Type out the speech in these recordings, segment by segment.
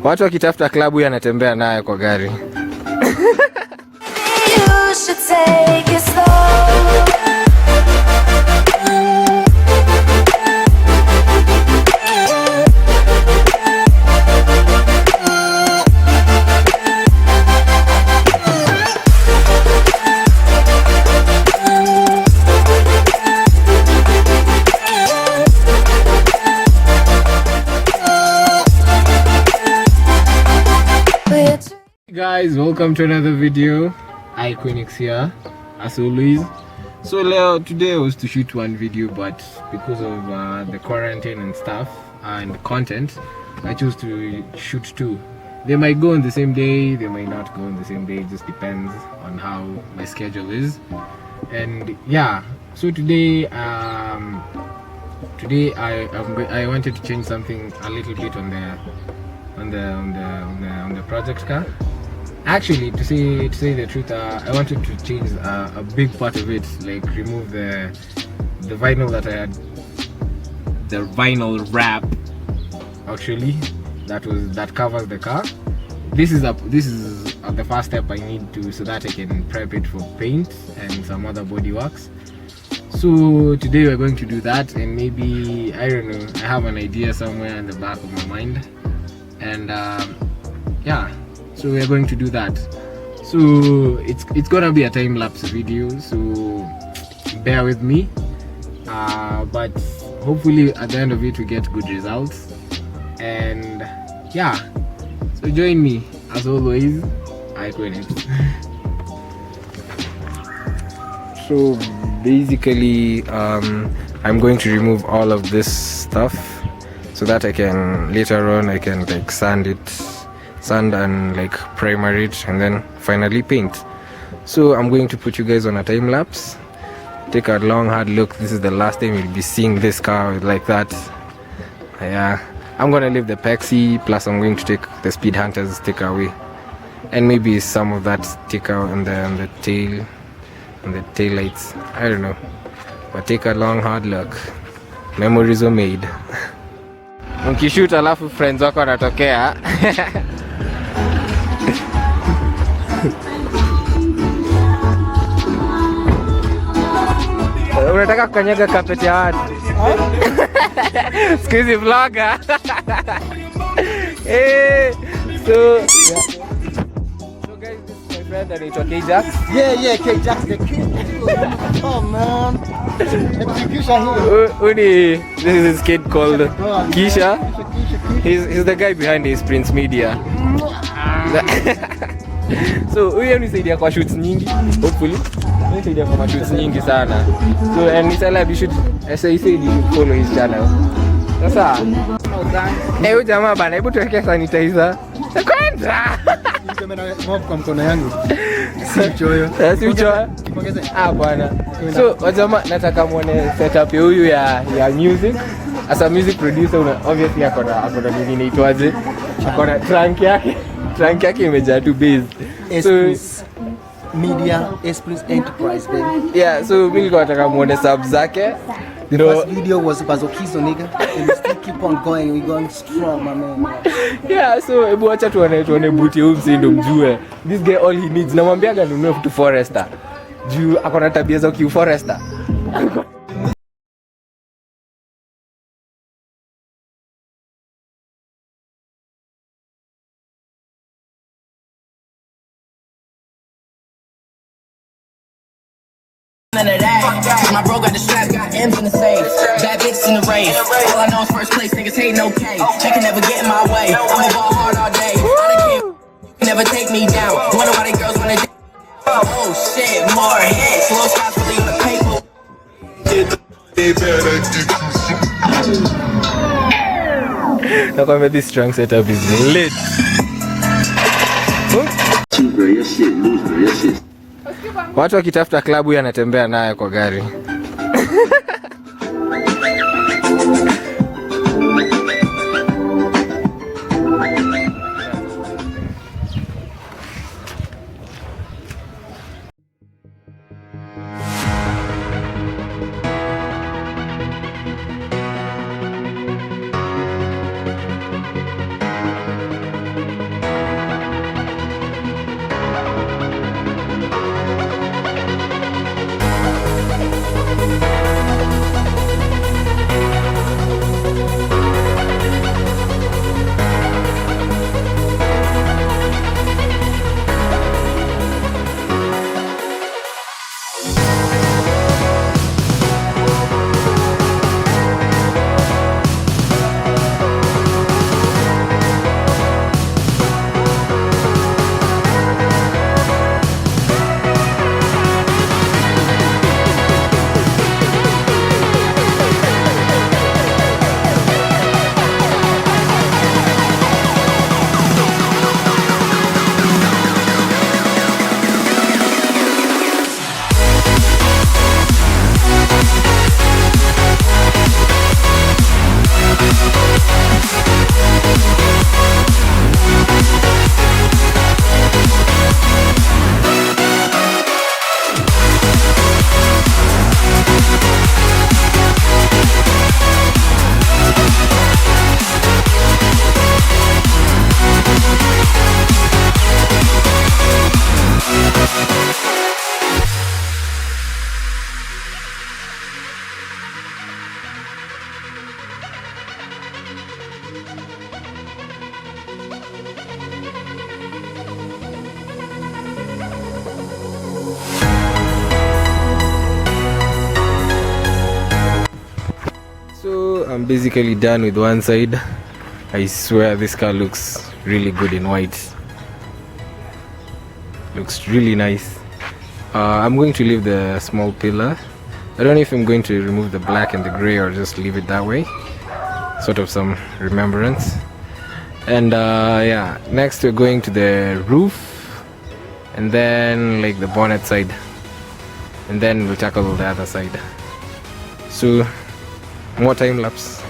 Watu wakitafuta klabu huyu anatembea naye kwa gari. Guys, welcome to another video. Cuinix here, as always. So today was to shoot one video, but because of the quarantine and stuff and content, I chose to shoot two. They might go on the same day, they might not go on the same day. It just depends on how my schedule is. And yeah, so today I wanted to change something a little bit on the project car. Actually, to say the truth, I wanted to change a big part of it, like remove the vinyl that I had, the vinyl wrap actually that covers the car. This is the first step I need to, so that I can prep it for paint and some other body works. So today we're going to do that, and maybe, I don't know, I have an idea somewhere in the back of my mind, and yeah, so we're going to do that. So it's gonna be a time-lapse video, so bear with me, but hopefully at the end of it we get good results. And yeah, so join me as always. Cuinix. So basically I'm going to remove all of this stuff so that I can later on I can like sand and like primer it and then finally paint. So I'm going to put you guys on a time lapse. Take a long hard look. This is the last time you'll be seeing this car like that. Yeah, I'm gonna leave the Pexi, plus I'm going to take the Speed Hunters sticker away, and maybe some of that sticker on the tail, on the tail lights. I don't know, but take a long hard look. Memories are made. Ukishoot alafu friends wako wanatokea. Unataka kukanyaga carpet ya watu? Squeezy vlogger. So guys, this is my friend anaitwa K-Jax. Yeah, K-Jax the kid. Oh man. This is his kid called Kisha. He's the guy behind his Prince Media. So huyu anisaidia kwa shoots nyingi, hopefully anisaidia kwa shoots nyingi sana. So and he said you should, as I said, you should follow his channel. Sasa huyu jamaa bana, hebu tuweke sanitizer kwanza. Kwa mkono yangu. Si uchoyo. Bwana. So wajamaa, nataka muone setup huyu ya music. As a music producer, obviously akona nini inaitwaje? Akona trunk yake imejaa tu bass. So Media Esprit Enterprise, baby. Yeah, so mimi nataka muone subs zake. The first video was Bazokizo, nigga. And we still keep on going. We're going strong, my man. Yeah, so hebu acha tuone buti huyu msindo mjue. This guy all he needs. Namwambiaga nunue to Forester. Juu akona tabia za Forester. None of that. My bro got the strap, got M's in the safe. Bad bitches in the race. All I know is first place, niggas hate no K. They can never get in my way. I'ma ball hard all day. You can never take me down. Wonder why they girls wanna. Oh shit, more hits. Slow spots really on the paper. Nakwambia this strong setup is lit. Watu wakitafuta klabu huyu anatembea naye kwa gari. I'm basically done with one side. I swear this car looks really good in white. Looks really nice. I'm going to leave the small pillar. I don't know if I'm going to remove the black and the gray or just leave it that way. Sort of some remembrance. And yeah, next we're going to the roof and then like the bonnet side, and then we'll tackle the other side. So more time lapse.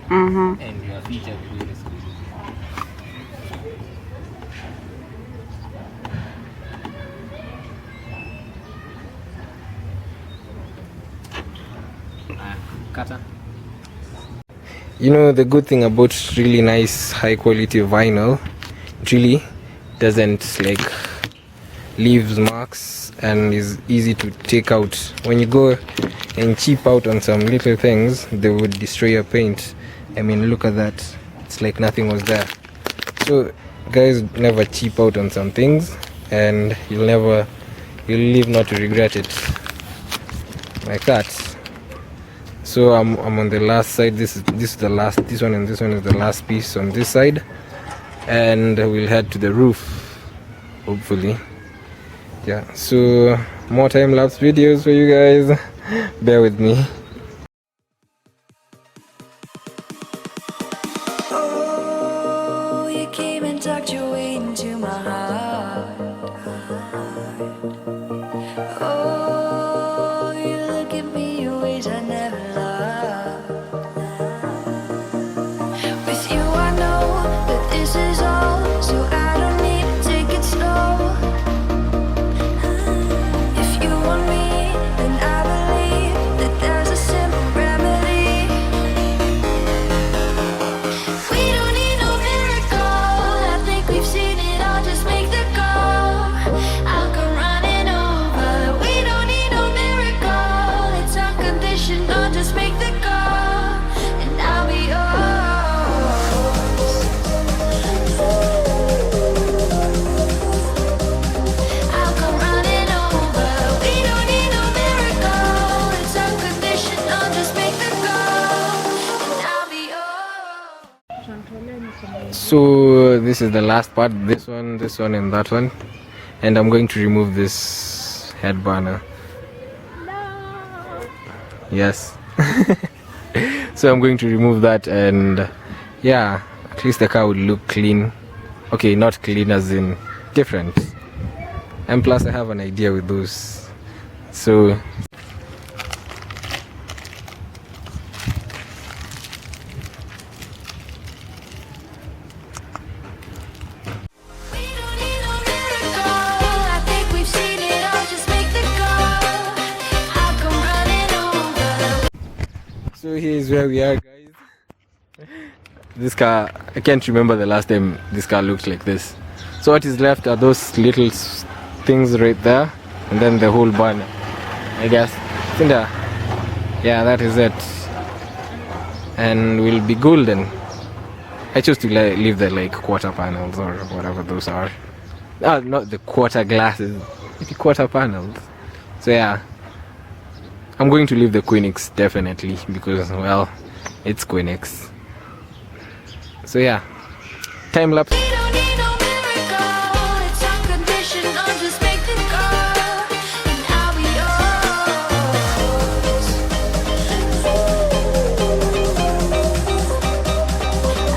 And your feature video is cutter. You know, the good thing about really nice high quality vinyl, it really doesn't like leaves marks and is easy to take out. When you go and cheap out on some little things, they would destroy your paint. I mean, look at that, it's like nothing was there. So guys, never cheap out on some things and you'll live not to regret it, like that. So I'm on the last side. This is the last, this one and this one is the last piece on this side, and we'll head to the roof hopefully. Yeah, so more time lapse videos for you guys. Bear with me. Oh, you came and tucked your way into my heart. Oh, you look at me in ways I never loved. With you I know that this is all, so I don't need to take it slow. If you want me, then I believe that there's a simple remedy. We don't need no miracle, I think we've seen it all, just make the call. I'll come running over. We don't need no miracle, it's unconditional, just make the call, and I'll be yours. I'll come running over. We don't need no miracle, it's unconditional, just make the call, and I'll be yours. So this is the last part, this one and that one, and I'm going to remove this head banner. Yes. So I'm going to remove that, and yeah, at least the car would look clean. Okay, not clean as in different, and plus I have an idea with those. So We don't need no miracle, I think we've seen it all, just make the call. I'll come running over. here's where we are, guys. this car, I can't remember the last time this car looked like this. So what is left are those little things right there, and then the whole banner, I guess. Cinder. Yeah, that is it. And we'll be golden. I chose to leave the like quarter panels or whatever those are. Not the quarter glasses, the quarter panels. So yeah, I'm going to leave the cuinix definitely because, well, it's cuinix. So yeah, time lapse. We don't need no miracle. It's unconditional. Just make the call, and I'll be yours.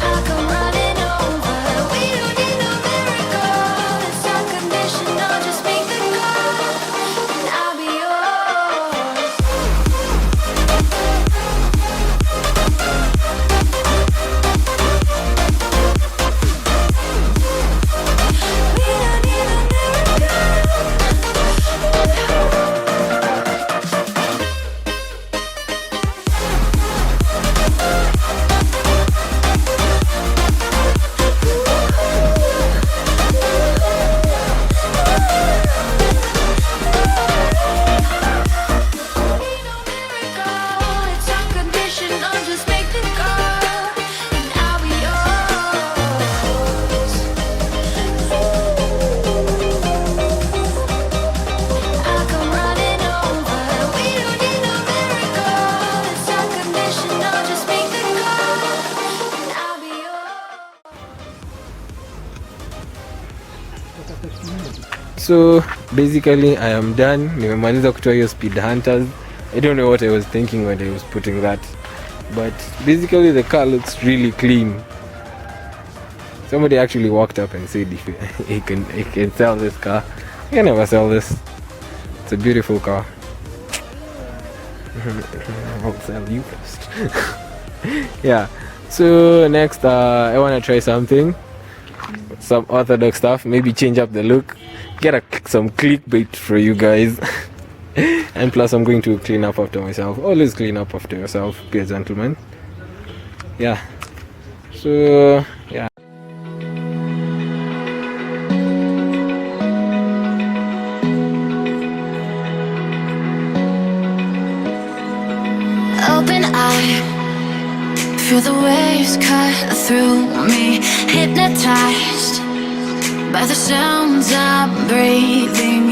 I'll come running over. We don't need no miracle. It's unconditional. Just make the call, and I'll be yours. We don't need a miracle. It's unconditional. Just make the call, and I'll be yours. I'll come running over. We don't need no miracle. It's unconditional. Just make the call, and I'll be yours. So basically I am done. Nimemaliza kutoa hiyo speed hunters. I don't know what I was thinking when I was putting that, but basically the car looks really clean. Somebody actually walked up and said if he can sell this car. I can never sell this. It's a beautiful car. I'll sell you first. Yeah, so next I want to try some orthodox stuff, maybe change up the look, get some clickbait for you guys. And plus I'm going to clean up after myself. Always clean up after yourself, be a gentleman. Yeah, so yeah. Open eye, feel the waves cut through me. Hypnotized by the sounds I'm breathing